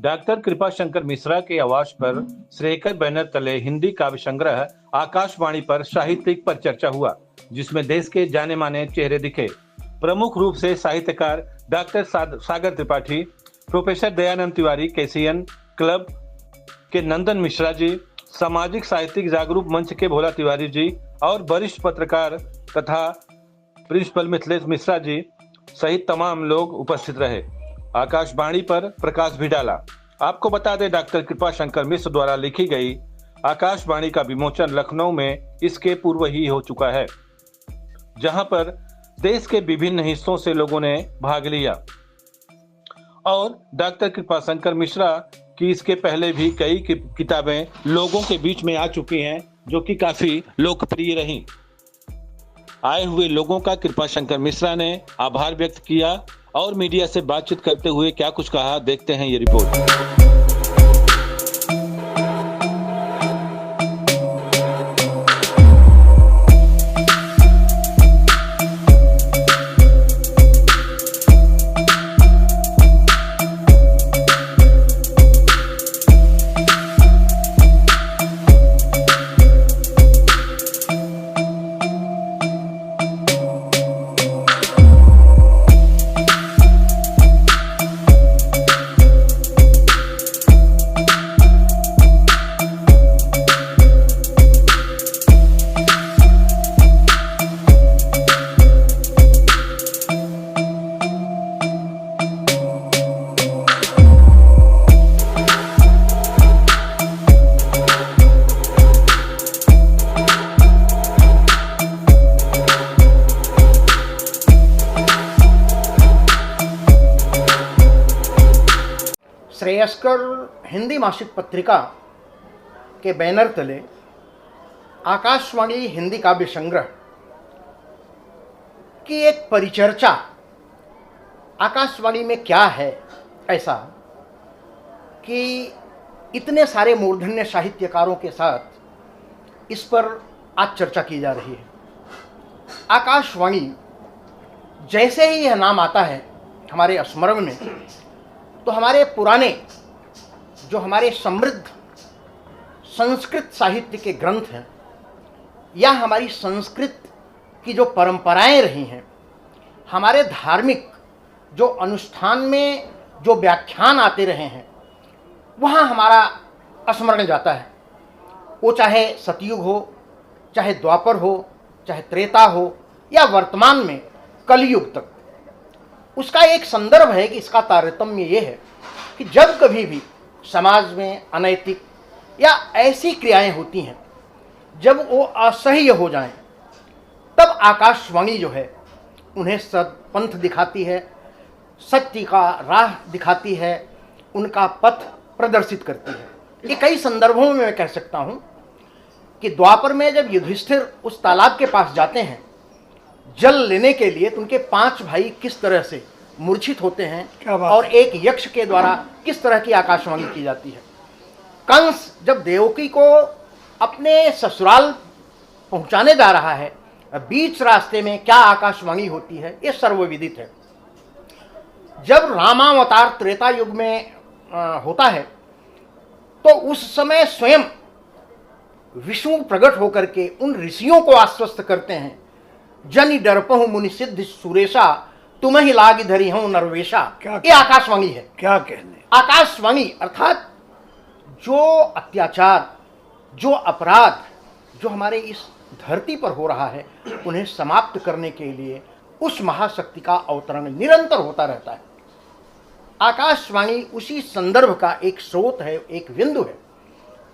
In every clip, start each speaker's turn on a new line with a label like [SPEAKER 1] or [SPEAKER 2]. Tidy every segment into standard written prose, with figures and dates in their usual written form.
[SPEAKER 1] Doctor Kripashankar Mishra के आवास पर श्रेयकर बैनर तले हिंदी काव्य संग्रह आकाशवाणी पर साहित्यिक पर चर्चा हुआ, जिसमें देश के जाने माने चेहरे दिखे। प्रमुख रूप से साहित्यकार doctor Sagar Tripathi, professor Dayanand Tiwari, KCN club के नंदन मिश्रा जी, सामाजिक साहित्यिक जागरूक मंच के भोला तिवारी जी और वरिष्ठ पत्रकार तथा प्रिंसिपल मिथिलेश मिश्रा जी सहित तमाम लोग उपस्थित रहे। आकाशवाणी पर प्रकाश भी डाला। आपको बता दें, डॉक्टर कृपाशंकर मिश्र द्वारा लिखी गई आकाशवाणी का विमोचन लखनऊ में इसके पूर्व ही हो चुका है, जहां पर देश के विभिन्न हिस्सों से लोगों ने भाग लिया। और डॉक्टर कृपाशंकर मिश्रा की इसके पहले भी कई किताबें लोगों के बीच में आ चुकी हैं, जो कि काफी लोकप्रिय रहीं। आए हुए लोगों का कृपाशंकर मिश्रा ने आभार व्यक्त किया और मीडिया से बातचीत करते हुए क्या कुछ कहा, देखते हैं ये रिपोर्ट।
[SPEAKER 2] श्रेयस्कर हिंदी मासिक पत्रिका के बैनर तले आकाशवाणी हिंदी काव्य संग्रह की एक परिचर्चा, आकाशवाणी में क्या है ऐसा कि इतने सारे मूर्धन्य साहित्यकारों के साथ इस पर आज चर्चा की जा रही है। आकाशवाणी जैसे ही यह नाम आता है हमारे स्मरण में, तो हमारे पुराने जो हमारे समृद्ध संस्कृत साहित्य के ग्रंथ हैं या हमारी संस्कृत की जो परंपराएं रही हैं, हमारे धार्मिक जो अनुष्ठान में जो व्याख्यान आते रहे हैं, वहाँ हमारा स्मरण जाता है। वो चाहे सतयुग हो, चाहे द्वापर हो, चाहे त्रेता हो या वर्तमान में कलयुग तक। उसका एक संदर्भ है कि इसका तारतम्य ये है कि जब कभी भी समाज में अनैतिक या ऐसी क्रियाएं होती हैं जब वो असह्य हो जाएं, तब आकाशवाणी जो है उन्हें सत्पंथ दिखाती है, सत्य का राह दिखाती है, उनका पथ प्रदर्शित करती है। ये कई संदर्भों में मैं कह सकता हूँ कि द्वापर में जब युधिष्ठिर उस तालाब के पास जाते हैं जल लेने के लिए, तो उनके 5 भाई किस तरह से मूर्छित होते हैं और एक यक्ष के द्वारा किस तरह की आकाशवाणी की जाती है। कंस जब देवकी को अपने ससुराल पहुंचाने जा रहा है, बीच रास्ते में क्या आकाशवाणी होती है ये सर्वविदित है। जब रामावतार त्रेता युग में होता है, तो उस समय स्वयं विष्णु प्रकट होकर के उन ऋषियों को आश्वस्त करते हैं, जनि डरपहु मुनि सिद्ध सुरेशा, तुम ही लागी धरी हूं नरवेशा। ये आकाशवाणी है।
[SPEAKER 3] क्या कहने,
[SPEAKER 2] आकाशवाणी अर्थात जो अत्याचार, जो अपराध जो हमारे इस धरती पर हो रहा है, उन्हें समाप्त करने के लिए उस महाशक्ति का अवतरण निरंतर होता रहता है। आकाशवाणी उसी संदर्भ का एक स्रोत है, एक बिंदु है।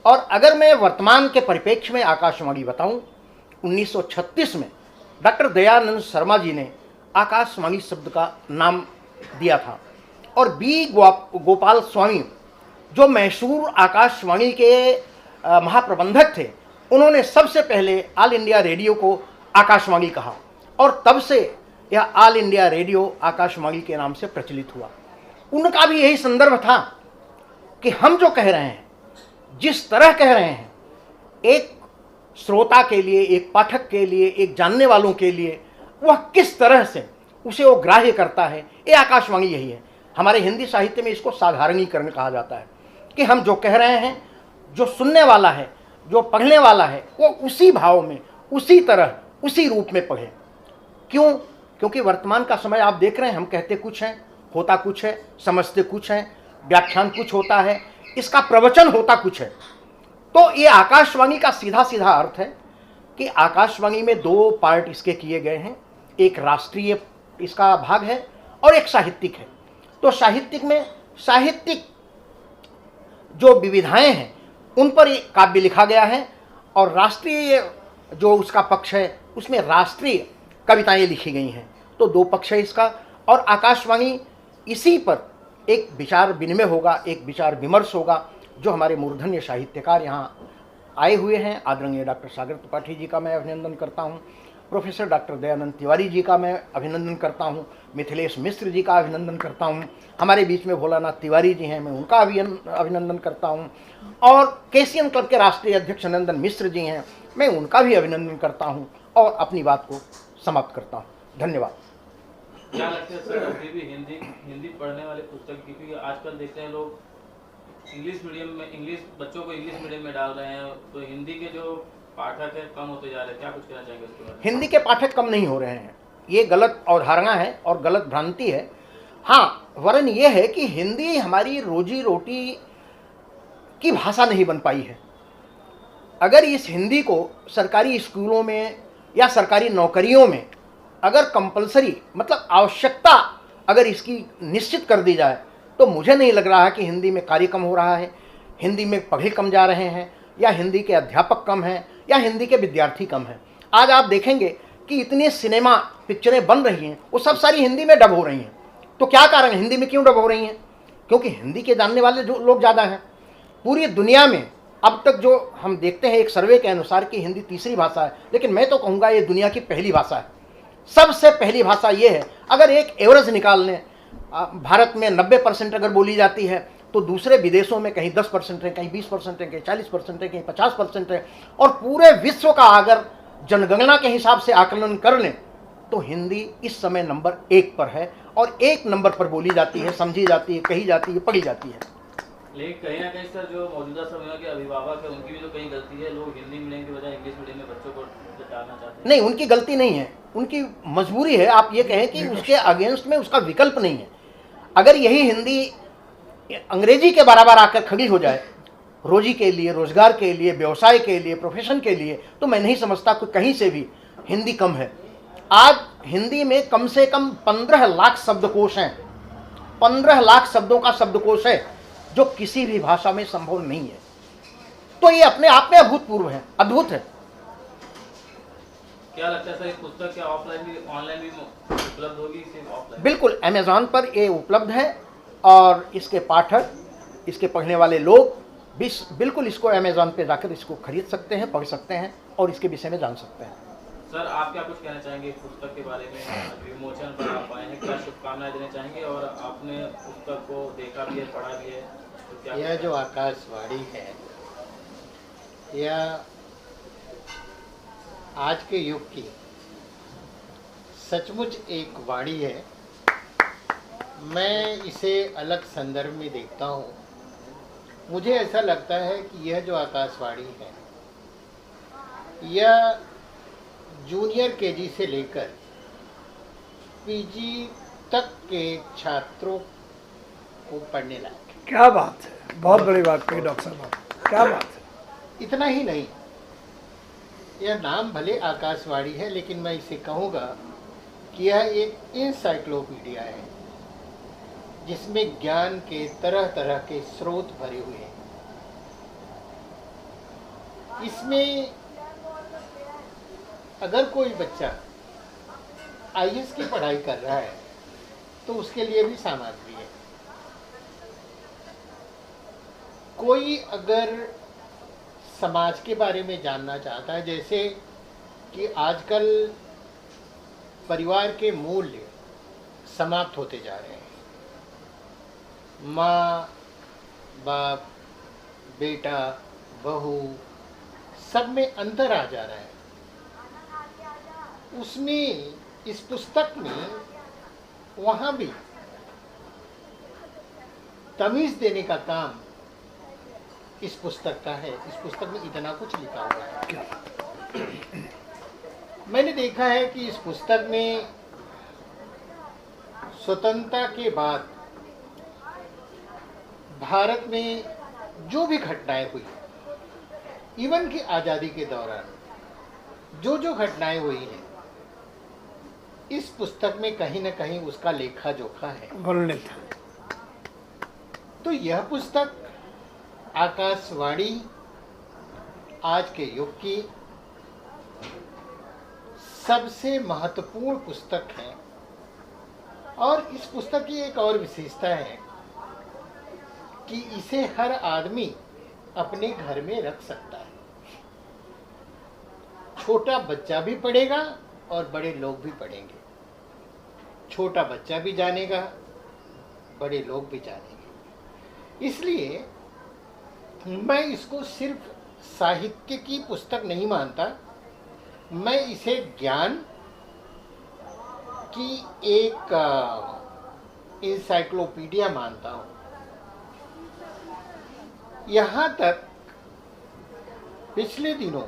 [SPEAKER 2] और अगर मैं वर्तमान के परिप्रेक्ष्य में आकाशवाणी बताऊं, 1936 में डॉक्टर दयानंद शर्मा जी ने आकाशवाणी शब्द का नाम दिया था, और बी गोपाल स्वामी जो मैसूर आकाशवाणी के महाप्रबंधक थे, उन्होंने सबसे पहले ऑल इंडिया रेडियो को आकाशवाणी कहा, और तब से यह ऑल इंडिया रेडियो आकाशवाणी के नाम से प्रचलित हुआ। उनका भी यही संदर्भ था कि हम जो कह रहे हैं, जिस तरह कह रहे हैं, एक श्रोता के लिए, एक पाठक के लिए, एक जानने वालों के लिए वह किस तरह से उसे वो ग्राह्य करता है, ये आकाशवाणी यही है। हमारे हिंदी साहित्य में इसको साधारणीकरण कहा जाता है कि हम जो कह रहे हैं, जो सुनने वाला है, जो पढ़ने वाला है, वो उसी भाव में, उसी तरह, उसी रूप में पढ़े। क्यों? क्योंकि वर्तमान का समय आप देख रहे हैं, हम कहते कुछ हैं, होता कुछ है, समझते कुछ हैं, व्याख्यान कुछ होता है, इसका प्रवचन होता कुछ है। तो ये आकाशवाणी का सीधा सीधा अर्थ है कि आकाशवाणी में दो पार्ट इसके किए गए हैं, एक राष्ट्रीय इसका भाग है और एक साहित्यिक है। तो साहित्यिक में साहित्यिक जो विविधाएं हैं उन पर एक काव्य लिखा गया है, और राष्ट्रीय जो उसका पक्ष है उसमें राष्ट्रीय कविताएं लिखी गई हैं। तो दो पक्ष है इसका, और आकाशवाणी इसी पर एक विचार विनिमय होगा, एक विचार विमर्श होगा। जो हमारे मूर्धन्य साहित्यकार यहाँ आए हुए हैं, आदरणीय डॉक्टर सागर त्रिपाठी जी का मैं अभिनंदन करता हूँ, प्रोफेसर डॉक्टर दयानंद तिवारी जी का मैं अभिनंदन करता हूँ, मिथिलेश मिश्र जी का अभिनंदन करता हूँ, हमारे बीच में भोलानाथ तिवारी जी हैं, मैं उनका अभिनंदन करता हूँ, और केसीएन क्लब के राष्ट्रीय अध्यक्ष नंदन मिश्र जी हैं, मैं उनका भी अभिनंदन करता हूँ और अपनी बात को समाप्त करता हूँ। धन्यवाद।
[SPEAKER 3] क्या लगता है सर, अभी भी हिंदी हिंदी पढ़ने वाले पुस्तक, क्योंकि आजकल देखते हैं लोग इंग्लिश मीडियम में, इंग्लिश बच्चों को इंग्लिश मीडियम में डाल रहे हैं, तो हिंदी के जो पाठक है कम होते जा रहे हैं, क्या कुछ कहना चाहेंगे उसके बारे में?
[SPEAKER 2] हिंदी के पाठक कम नहीं हो रहे हैं, ये गलत अवधारणा है और गलत भ्रांति है। हाँ, वरन ये है कि हिंदी हमारी रोजी रोटी की भाषा नहीं बन पाई है। अगर इस हिंदी को सरकारी स्कूलों में या सरकारी नौकरियों में अगर कंपलसरी, मतलब आवश्यकता अगर इसकी निश्चित कर दी जाए, तो मुझे नहीं लग रहा है कि हिंदी में कार्य कम हो रहा है, हिंदी में पढ़े कम जा रहे हैं, या हिंदी के अध्यापक कम हैं, या हिंदी के विद्यार्थी कम हैं। आज आप देखेंगे कि इतनी सिनेमा पिक्चरें बन रही हैं, वो सब सारी हिंदी में डब हो रही हैं। तो क्या कारण है, हिंदी में क्यों डब हो रही हैं? क्योंकि हिंदी के जानने वाले जो लोग ज़्यादा हैं। पूरी दुनिया में अब तक जो हम देखते हैं एक सर्वे के अनुसार कि हिंदी तीसरी भाषा है, लेकिन मैं तो कहूँगा ये दुनिया की पहली भाषा है। सबसे पहली भाषा ये है। अगर एक एवरेज निकाल लें, भारत में 90% अगर बोली जाती है, तो दूसरे विदेशों में कहीं 10% है, कहीं 20% है, कहीं 40% है, कहीं 50% है, और पूरे विश्व का अगर जनगणना के हिसाब से आकलन कर लें तो हिंदी इस समय नंबर 1 पर है, और 1 नंबर पर बोली जाती है, समझी जाती है, कही जाती है, पढ़ी जाती है।
[SPEAKER 3] लेकिन कहीं ना कहीं सर जो मौजूदा समय के अभिभावक है उनकी भी तो कहीं गलती है, लोग हिंदी मीडियम की बजाय इंग्लिश मीडियम में बच्चों को डालना चाहते हैं।
[SPEAKER 2] नहीं, उनकी गलती नहीं है, उनकी मजबूरी है। आप ये कहें कि उसके अगेंस्ट में उसका विकल्प नहीं है। अगर यही हिंदी अंग्रेजी के बराबर आकर खड़ी हो जाए रोजी के लिए, रोजगार के लिए, व्यवसाय के लिए, प्रोफेशन के लिए, तो मैं नहीं समझता कि कहीं से भी हिंदी कम है। आज हिंदी में कम से कम 15 लाख शब्दकोश हैं, 15 लाख शब्दों का शब्दकोश है, जो किसी भी भाषा में संभव नहीं है। तो ये अपने आप में अभूतपूर्व है, अद्भुत है।
[SPEAKER 3] क्या लगता है सर, इस पुस्तक क्या ऑफलाइन भी ऑनलाइन भी उपलब्ध होगी, सिर्फ ऑफलाइन?
[SPEAKER 2] बिल्कुल, अमेज़ॉन पर ये उपलब्ध है, और इसके पाठक, इसके पढ़ने वाले लोग भी बिल्कुल इसको अमेज़ॉन पे जाकर इसको खरीद सकते हैं, पढ़ सकते हैं और इसके विषय में जान सकते हैं।
[SPEAKER 3] सर, आप क्या कुछ कहना चाहेंगे इस पुस्तक के बारे में? विमोचन पर आप आए हैं, क्या शुभकामनाएं देना चाहेंगे? और आपने पुस्तक को देखा भी है, पढ़ा भी है, तो क्या
[SPEAKER 4] यह जो आकाशवाणी है, यह आज के युग की सचमुच एक वाणी है। मैं इसे अलग संदर्भ में देखता हूँ। मुझे ऐसा लगता है कि यह जो आकाशवाणी है, यह जूनियर केजी से लेकर पीजी तक के छात्रों को पढ़ने लायक है।
[SPEAKER 5] क्या बात है, बहुत बड़ी बात कही डॉक्टर साहब, क्या बात है।
[SPEAKER 4] इतना ही नहीं, यह नाम भले आकाशवाणी है, लेकिन मैं इसे कहूँगा कि यह एक इंसाइक्लोपीडिया है, जिसमें ज्ञान के तरह तरह के स्रोत भरे हुए हैं। इसमें अगर कोई बच्चा आईएएस की पढ़ाई कर रहा है तो उसके लिए भी सामग्री है। कोई अगर समाज के बारे में जानना चाहता है, जैसे कि आजकल परिवार के मूल्य समाप्त होते जा रहे हैं, माँ बाप, बेटा, बहू, सब में अंतर आ जा रहा है। उसमें, इस पुस्तक में, वहाँ भी तमीज देने का काम इस पुस्तक का है। इस पुस्तक में इतना कुछ लिखा हुआ है। मैंने देखा है कि इस पुस्तक में स्वतंत्रता के बाद भारत में जो भी घटनाएं हुई, इवन की आज़ादी के दौरान जो जो घटनाएं हुई हैं, इस पुस्तक में कहीं न कहीं उसका लेखा जोखा है,
[SPEAKER 5] वर्णित।
[SPEAKER 4] तो यह पुस्तक आकाशवाणी आज के युग की सबसे महत्वपूर्ण पुस्तक है। और इस पुस्तक की एक और विशेषता है कि इसे हर आदमी अपने घर में रख सकता है। छोटा बच्चा भी पढ़ेगा और बड़े लोग भी पढ़ेंगे। छोटा बच्चा भी जानेगा, बड़े लोग भी जानेंगे। इसलिए मैं इसको सिर्फ साहित्य की पुस्तक नहीं मानता, मैं इसे ज्ञान की एक इंसाइक्लोपीडिया मानता हूँ। यहाँ तक पिछले दिनों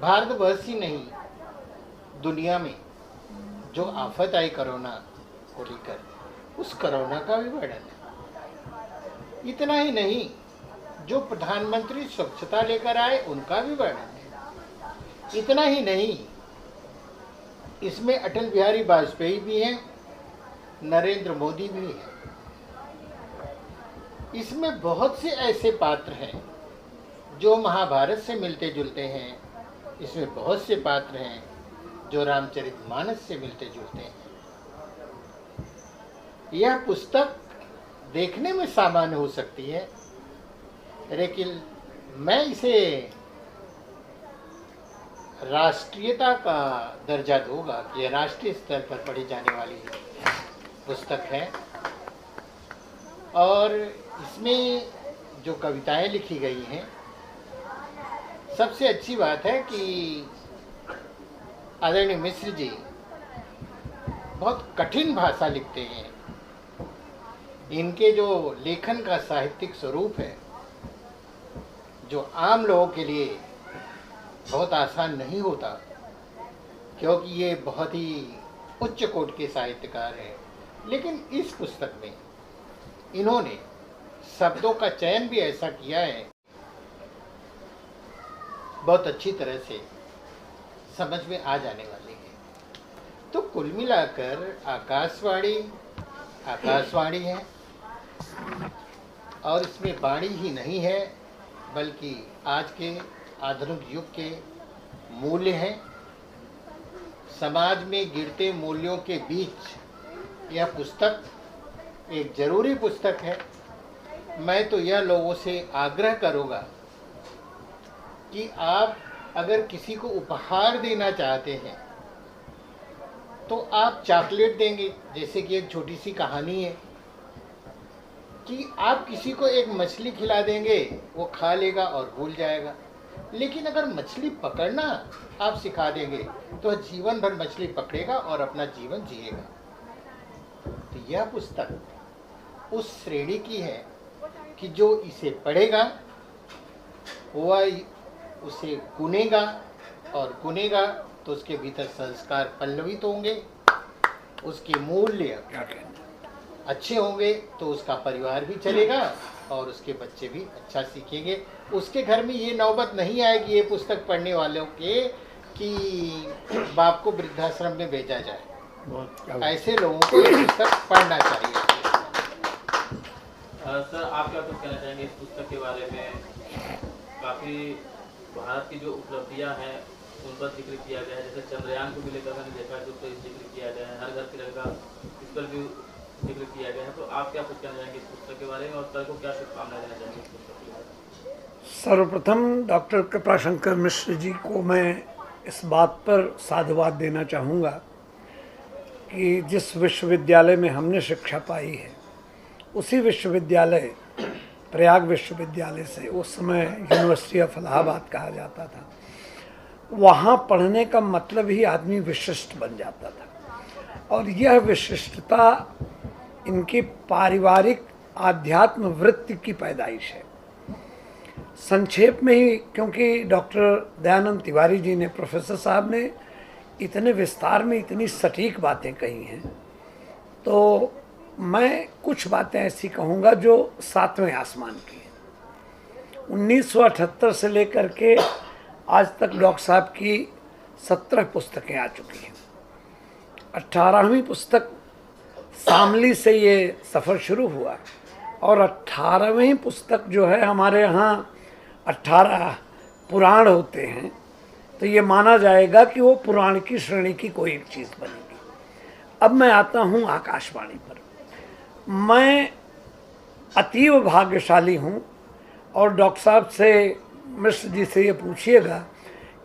[SPEAKER 4] भारतवर्ष ही नहीं, दुनिया में जो आफत आई कोरोना को लेकर, उस कोरोना का भी वर्णन है। इतना ही नहीं, जो प्रधानमंत्री स्वच्छता लेकर आए उनका भी वर्णन है। इतना ही नहीं, इसमें अटल बिहारी वाजपेयी भी हैं, नरेंद्र मोदी भी हैं। इसमें बहुत से ऐसे पात्र हैं जो महाभारत से मिलते जुलते हैं। इसमें बहुत से पात्र हैं जो रामचरितमानस से मिलते जुलते हैं। यह पुस्तक देखने में सामान्य हो सकती है, लेकिन मैं इसे राष्ट्रीयता का दर्जा दूंगा कि यह राष्ट्रीय स्तर पर पढ़ी जाने वाली पुस्तक है। और इसमें जो कविताएं लिखी गई हैं, सबसे अच्छी बात है कि आदरणीय मिश्र जी बहुत कठिन भाषा लिखते हैं। इनके जो लेखन का साहित्यिक स्वरूप है, जो आम लोगों के लिए बहुत आसान नहीं होता, क्योंकि ये बहुत ही उच्च कोटि के साहित्यकार हैं। लेकिन इस पुस्तक में इन्होंने शब्दों का चयन भी ऐसा किया है, बहुत अच्छी तरह से समझ में आ जाने वाली है। तो कुल मिलाकर आकाशवाणी है, और इसमें वाणी ही नहीं है बल्कि आज के आधुनिक युग के मूल्य हैं। समाज में गिरते मूल्यों के बीच यह पुस्तक एक जरूरी पुस्तक है। मैं तो यह लोगों से आग्रह करूँगा कि आप अगर किसी को उपहार देना चाहते हैं तो आप चॉकलेट देंगे, जैसे कि एक छोटी सी कहानी है कि आप किसी को एक मछली खिला देंगे, वो खा लेगा और भूल जाएगा। लेकिन अगर मछली पकड़ना आप सिखा देंगे तो जीवन भर मछली पकड़ेगा और अपना जीवन जिएगा। तो यह पुस्तक उस श्रेणी की है कि जो इसे पढ़ेगा वह उसे गुनेगा, और गुनेगा तो उसके भीतर संस्कार पल्लवित होंगे, उसके मूल्य अच्छे होंगे, तो उसका परिवार भी चलेगा और उसके बच्चे भी अच्छा सीखेंगे। उसके घर में ये नौबत नहीं आएगी ये पुस्तक पढ़ने वालों के कि बाप को वृद्धाश्रम में भेजा जाए। ऐसे लोगों को ये पुस्तक पढ़ना चाहिए।
[SPEAKER 3] सर, आप क्या कुछ कहना चाहेंगे इस पुस्तक के बारे में? काफ़ी भारत की जो उपलब्धियां हैं उन पर जिक्र किया गया है, जैसे चंद्रयान को भी लेकर मैंने देखा है, तो जिक्र किया गया है, हर घर तिरंगा, इस पर भी जिक्र किया गया है। तो आप क्या कुछ कहना चाहेंगे इस पुस्तक के बारे में, और सर को क्या शुभकामनाएं देना चाहेंगे इस पुस्तक के बारे में?
[SPEAKER 5] सर्वप्रथम डॉक्टर कृपाशंकर मिश्र जी को मैं इस बात पर साधुवाद देना चाहूँगा कि जिस विश्वविद्यालय में हमने शिक्षा पाई है, उसी विश्वविद्यालय प्रयाग विश्वविद्यालय से, उस समय यूनिवर्सिटी ऑफ इलाहाबाद कहा जाता था, वहाँ पढ़ने का मतलब ही आदमी विशिष्ट बन जाता था। और यह विशिष्टता इनकी पारिवारिक आध्यात्म वृत्ति की पैदाइश है। संक्षेप में ही, क्योंकि डॉक्टर दयानंद तिवारी जी ने, प्रोफेसर साहब ने इतने विस्तार में इतनी सटीक बातें कही हैं, तो मैं कुछ बातें ऐसी कहूँगा जो सातवें आसमान की हैं। 1978 से लेकर के आज तक डॉक्टर साहब की 17 पुस्तकें आ चुकी हैं। 18वीं पुस्तक शामली से ये सफ़र शुरू हुआ और 18वीं पुस्तक जो है, हमारे यहाँ 18 पुराण होते हैं, तो ये माना जाएगा कि वो पुराण की श्रेणी की कोई एक चीज़ बनेगी। अब मैं आता हूँ आकाशवाणी पर। मैं अतीव भाग्यशाली हूँ और डॉक्टर साहब से, मिश्र जी से ये पूछिएगा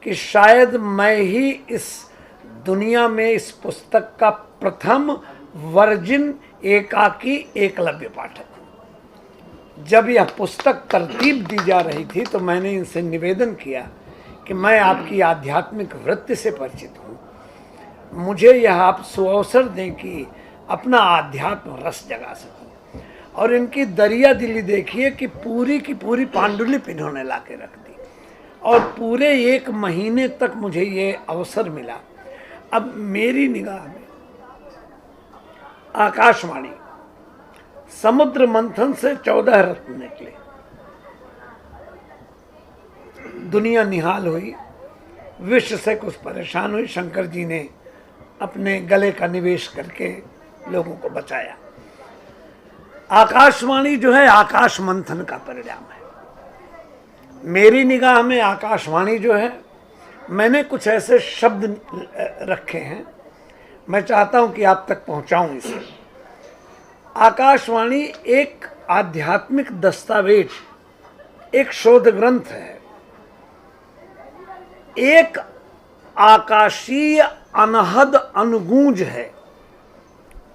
[SPEAKER 5] कि शायद मैं ही इस दुनिया में इस पुस्तक का प्रथम वर्जिन एकाकी एकलव्य पाठक हूँ। जब यह पुस्तक तरतीब दी जा रही थी तो मैंने इनसे निवेदन किया कि मैं आपकी आध्यात्मिक वृत्ति से परिचित हूँ, मुझे यह आप सुअवसर दें कि अपना आध्यात्म रस जगा सकूं। और इनकी दरिया दिली देखिए कि पूरी की पूरी पांडुलिपि इन्होंने ला के रख दी और पूरे 1 महीने तक मुझे ये अवसर मिला। अब मेरी निगाह में आकाशवाणी, समुद्र मंथन से 14 रत्न निकले, दुनिया निहाल हुई, विश्व से कुछ परेशान हुई, शंकर जी ने अपने गले का निवेश करके लोगों को बचाया। आकाशवाणी जो है आकाश मंथन का परिणाम है। मेरी निगाह में आकाशवाणी जो है, मैंने कुछ ऐसे शब्द रखे हैं, मैं चाहता हूं कि आप तक पहुंचाऊं इसे। आकाशवाणी एक आध्यात्मिक दस्तावेज, एक शोध ग्रंथ है, एक आकाशीय अनहद अनुगूंज है।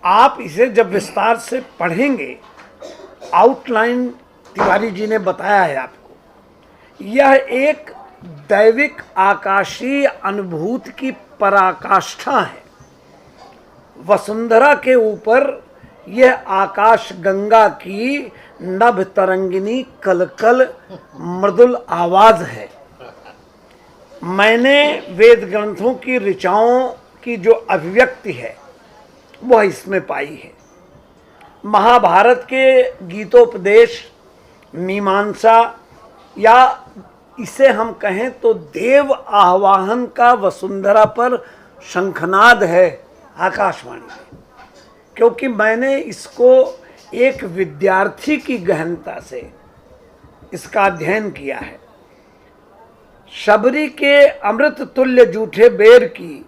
[SPEAKER 5] आप इसे जब विस्तार से पढ़ेंगे, आउटलाइन तिवारी जी ने बताया है आपको, यह एक दैविक आकाशीय अनुभूति की पराकाष्ठा है। वसुंधरा के ऊपर यह आकाश गंगा की नभ तरंगिनी कलकल मृदुल आवाज है। मैंने वेद ग्रंथों की ऋचाओं की जो अभिव्यक्ति है वह इसमें पाई है। महाभारत के गीतोपदेश, मीमांसा, या इसे हम कहें तो देव आह्वान का वसुंधरा पर शंखनाद है आकाशवाणी। क्योंकि मैंने इसको एक विद्यार्थी की गहनता से इसका अध्ययन किया है। शबरी के अमृत तुल्य जूठे बेर की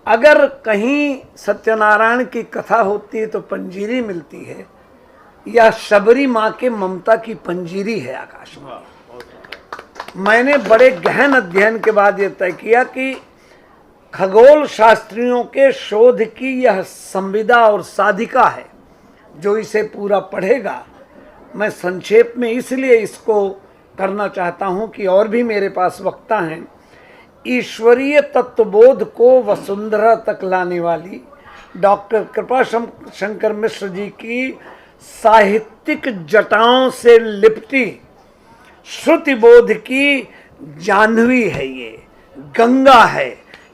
[SPEAKER 5] अगर कहीं सत्यनारायण की कथा होती है तो पंजीरी मिलती है, यह शबरी माँ के ममता की पंजीरी है आकाशवाणी। मैंने बड़े गहन अध्ययन के बाद यह तय किया कि खगोल शास्त्रियों के शोध की यह संविदा और साधिका है। जो इसे पूरा पढ़ेगा, मैं संक्षेप में इसलिए इसको करना चाहता हूं कि और भी मेरे पास वक्ता हैं, ईश्वरीय तत्वबोध को वसुंधरा तक लाने वाली डॉक्टर कृपा शंकर मिश्र जी की साहित्यिक जटाओं से लिपटी श्रुति बोध की जाह्नवी है, ये गंगा है,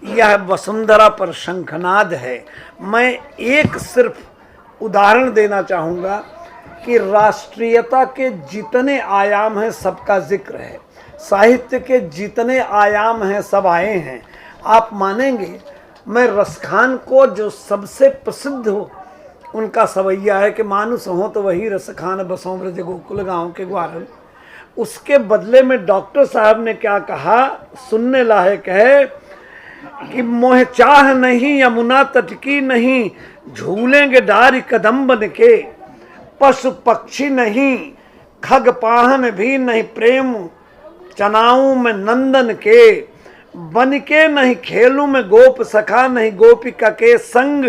[SPEAKER 5] यह वसुंधरा पर शंखनाद है। मैं एक सिर्फ उदाहरण देना चाहूँगा कि राष्ट्रीयता के जितने आयाम हैं सबका जिक्र है, साहित्य के जितने आयाम हैं सब आए हैं। आप मानेंगे, मैं रसखान को जो सबसे प्रसिद्ध हो उनका सवैया है कि मानुस हो तो वही रसखान बसों ब्रज गोकुल गाँव के ग्वारन, उसके बदले में डॉक्टर साहब ने क्या कहा, सुनने लायक है कि मोह चाह नहीं यमुना तट की नहीं, झूलेंगे डारी कदम बन के, पशु पक्षी नहीं खग पाहन भी नहीं, प्रेम चनाऊं में नंदन के, बन के नहीं खेलूं में गोप सखा, नहीं गोपिका के संग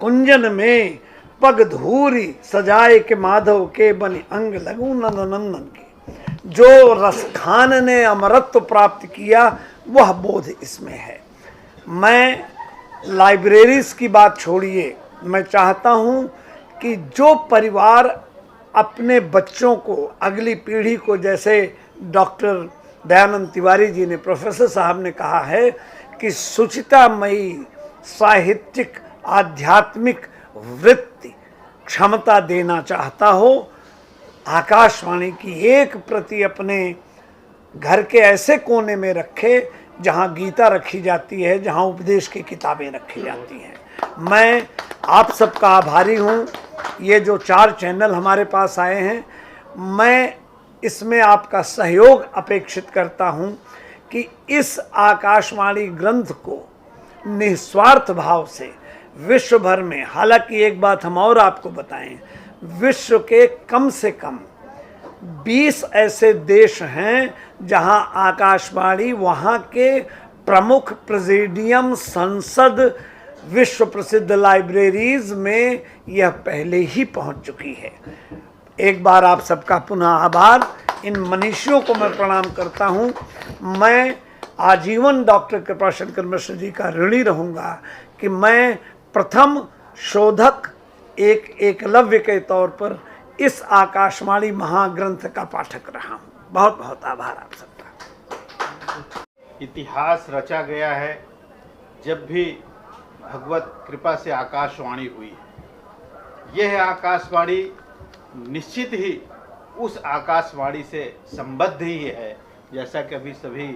[SPEAKER 5] कुंजन में, पग धूरी सजाए के माधव के, बनी अंग लगू नंद नंदन के। जो रसखान ने अमरत्व प्राप्त किया वह बोध इसमें है। मैं लाइब्रेरीज की बात छोड़िए, मैं चाहता हूं कि जो परिवार अपने बच्चों को, अगली पीढ़ी को, जैसे डॉक्टर दयानंद तिवारी जी ने, प्रोफेसर साहब ने कहा है कि शुचितामयी साहित्यिक आध्यात्मिक वृत्ति क्षमता देना चाहता हो, आकाशवाणी की एक प्रति अपने घर के ऐसे कोने में रखे जहां गीता रखी जाती है, जहां उपदेश की किताबें रखी जाती हैं। मैं आप सबका आभारी हूं। ये जो 4 चैनल हमारे पास आए हैं, मैं इसमें आपका सहयोग अपेक्षित करता हूं कि इस आकाशवाणी ग्रंथ को निस्वार्थ भाव से विश्व भर में, हालांकि एक बात हम और आपको बताएं, विश्व के कम से कम 20 ऐसे देश हैं जहां आकाशवाणी वहां के प्रमुख प्रेसिडियम, संसद, विश्व प्रसिद्ध लाइब्रेरीज में यह पहले ही पहुंच चुकी है। एक बार आप सबका पुनः आभार। इन मनीषियों को मैं प्रणाम करता हूं। मैं आजीवन डॉक्टर कृपाशंकर मिश्र जी का ऋणी रहूंगा कि मैं प्रथम शोधक, एक एकलव्य के तौर पर इस आकाशवाणी महाग्रंथ का पाठक रहा हूं। बहुत बहुत आभार आप सबका।
[SPEAKER 6] इतिहास रचा गया है जब भी भगवत कृपा से आकाशवाणी हुई है। यह आकाशवाणी निश्चित ही उस आकाशवाणी से संबद्ध ही है, जैसा कि अभी सभी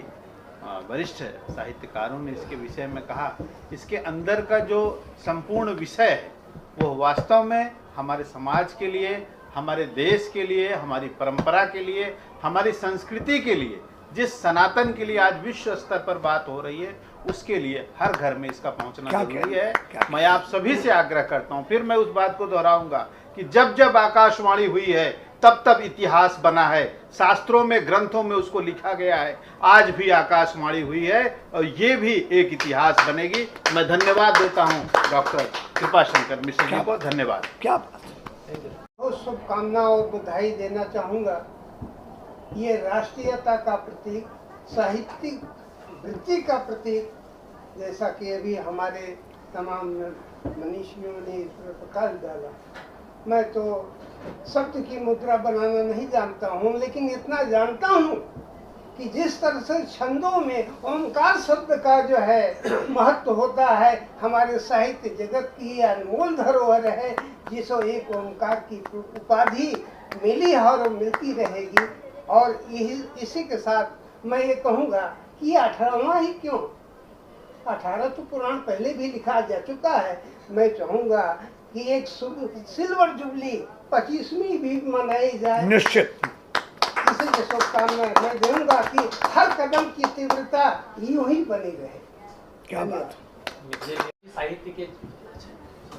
[SPEAKER 6] वरिष्ठ साहित्यकारों ने इसके विषय में कहा। इसके अंदर का जो संपूर्ण विषय है वो वास्तव में हमारे समाज के लिए, हमारे देश के लिए, हमारी परंपरा के लिए, हमारी संस्कृति के लिए, जिस सनातन के लिए आज विश्व स्तर पर बात हो रही है, उसके लिए हर घर में इसका पहुंचना जरूरी है। मैं आप सभी से आग्रह करता हूं, फिर मैं उस बात को दोहराऊंगा कि जब जब आकाशवाणी हुई है तब तब इतिहास बना है, शास्त्रों में, ग्रंथों में उसको लिखा गया है। आज भी आकाशवाणी हुई है और ये भी एक इतिहास बनेगी। मैं धन्यवाद देता हूं डॉक्टर कृपाशंकर मिश्र जी को। धन्यवाद।
[SPEAKER 5] क्या बात है।
[SPEAKER 7] बहुत शुभकामना और बधाई देना चाहूँगा। ये राष्ट्रीयता का प्रतीक, साहित्यिक वृत्ति का प्रतीक, जैसा कि अभी हमारे तमाम मनीषियों ने इस पर प्रकाश डाला। मैं तो शब्द की मुद्रा बनाना नहीं जानता हूँ, लेकिन इतना जानता हूँ कि जिस तरह से छंदों में ओंकार शब्द का जो है महत्व होता है, हमारे साहित्य जगत की अनमोल धरोहर है, जिसको एक ओंकार की उपाधि मिली है और मिलती रहेगी। और इसी के साथ मैं ये कहूँगा कि 18वां ही क्यों, 18 तो पुराण पहले भी लिखा जा चुका है। मैं चाहूँगा कि एक सिल्वर जुबली 25वीं भी मनाई जाए।
[SPEAKER 5] निश्चित।
[SPEAKER 7] इसी के शुभकामना मैं दूंगा कि हर कदम की तीव्रता यूं ही बनी रहे।
[SPEAKER 5] क्या बात।
[SPEAKER 8] साहित्य के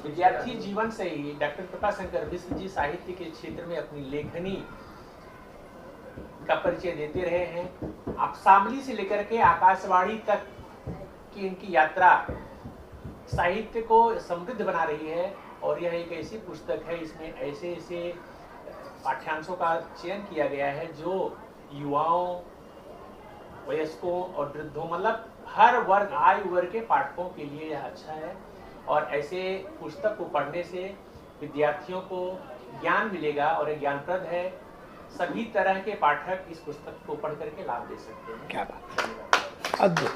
[SPEAKER 8] विद्यार्थी जीवन से ही डॉक्टर कृपाशंकर मिश्र जी साहित्य के क्षेत्र में अपनी लेखनी का परिचय देते रहे हैं। आप शामली से लेकर के आकाशवाणी तक की इनकी यात्रा साहित्य को समृद्ध बना रही है। और यह एक ऐसी पुस्तक है, इसमें ऐसे ऐसे पाठ्यांशों का चयन किया गया है जो युवाओं, वयस्कों और वृद्धों, मतलब हर वर्ग, आयु वर्ग के पाठकों के लिए यह अच्छा है। और ऐसे पुस्तक को पढ़ने से विद्यार्थियों को ज्ञान मिलेगा और यह ज्ञानप्रद है। सभी तरह के पाठक इस पुस्तक को पढ़ करके लाभ ले सकते हैं।
[SPEAKER 5] क्या बात। अद्भुत।